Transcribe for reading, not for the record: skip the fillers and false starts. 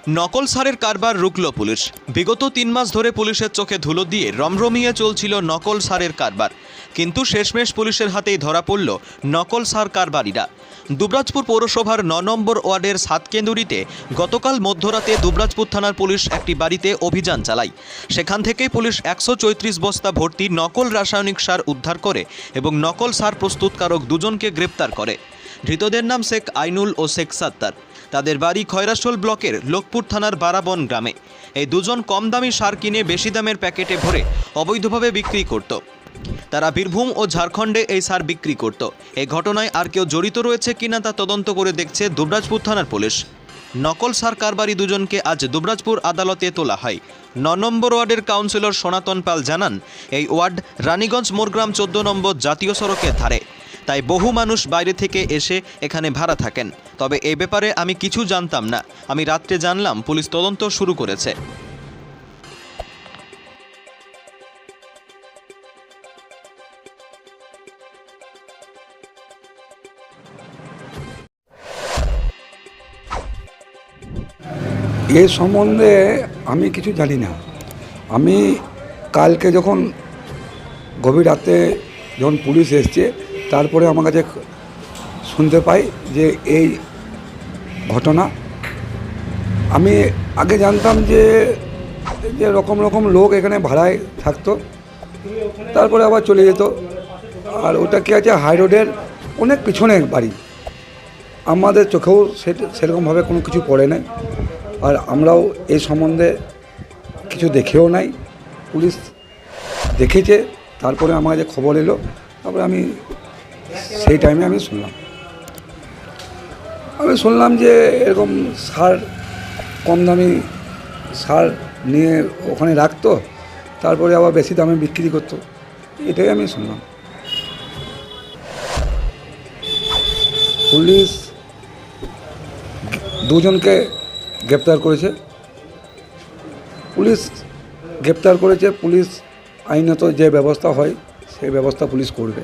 নকল সারের কারবার রুখল পুলিশ। বিগত 3 মাস ধরে পুলিশের চোখে ধুলো দিয়ে রমরমিয়ে চলছিল নকল সারের কারবার, কিন্তু শেষমেশ পুলিশের হাতেই ধরা পড়ল নকল সার কারবারিরা। দুবরাজপুর পৌরসভার 9 নম্বর ওয়ার্ডের সাতকেন্দুরিতে গতকাল মধ্যরাতে দুবরাজপুর থানার পুলিশ একটি বাড়িতে অভিযান চালায়। সেখান থেকে পুলিশ 134 বস্তা ভর্তি নকল রাসায়নিক সার উদ্ধার করে এবং নকল সার প্রস্তুতকারক দুজনকে গ্রেপ্তার করে। ধৃতদের নাম শেখ আইনুল ও শেখ সাত্তার। তাদের বাড়ি খয়রাশোল ব্লকের লোকপুর থানার বারাবন গ্রামে। এই দুজন কম দামি সার কিনে বেশি দামের প্যাকেটে ভরে অবৈধভাবে বিক্রি করত। তারা বীরভূম ও ঝাড়খণ্ডে এই সার বিক্রি করত। এই ঘটনায় আর কেউ জড়িত রয়েছে কিনা তা তদন্ত করে দেখছে দুবরাজপুর থানার পুলিশ। নকল সার কারবারি দুজনকে আজ দুবরাজপুর আদালতে তোলা হয়। 9 নম্বর ওয়ার্ডের কাউন্সিলর সনাতন পাল জানান, এই ওয়ার্ড রানীগঞ্জ মোরগ্রাম 14 নম্বর জাতীয় সড়কের ধারে, তাই বহু মানুষ বাইরে থেকে এসে এখানে ভাড়া থাকেন। তবে এই ব্যাপারে আমি কিছু জানতাম না। আমি রাত্রে জানলাম পুলিশ তদন্ত শুরু করেছে। এ সম্বন্ধে আমি কিছু জানি না। আমি কালকে যখন গভীর রাতে যখন পুলিশ এসছে, তারপরে আমার কাছে শুনতে পাই যে এই ঘটনা। আমি আগে জানতাম যে রকম রকম লোক এখানে ভাড়ায় থাকতো, তারপরে আবার চলে যেত। আর ওটা কি আছে, হাই রোডের অনেক পিছনে বাড়ি। আমাদের চোখেও সেরকমভাবে কোনো কিছু পড়ে নাই, আর আমরাও এই সম্বন্ধে কিছু দেখেও নাই। পুলিশ দেখেছে, তারপরে আমার কাছে খবর এলো, তারপরে আমি সেই টাইমে আমি শুনলাম যে এরকম সার, কম দামি সার নিয়ে ওখানে রাখতো, তারপরে আবার বেশি দামে বিক্রি করতো। এটাই আমি শুনলাম। পুলিশ দুজনকে গ্রেপ্তার করেছে। পুলিশ আইনত যে ব্যবস্থা হয় সেই ব্যবস্থা পুলিশ করবে।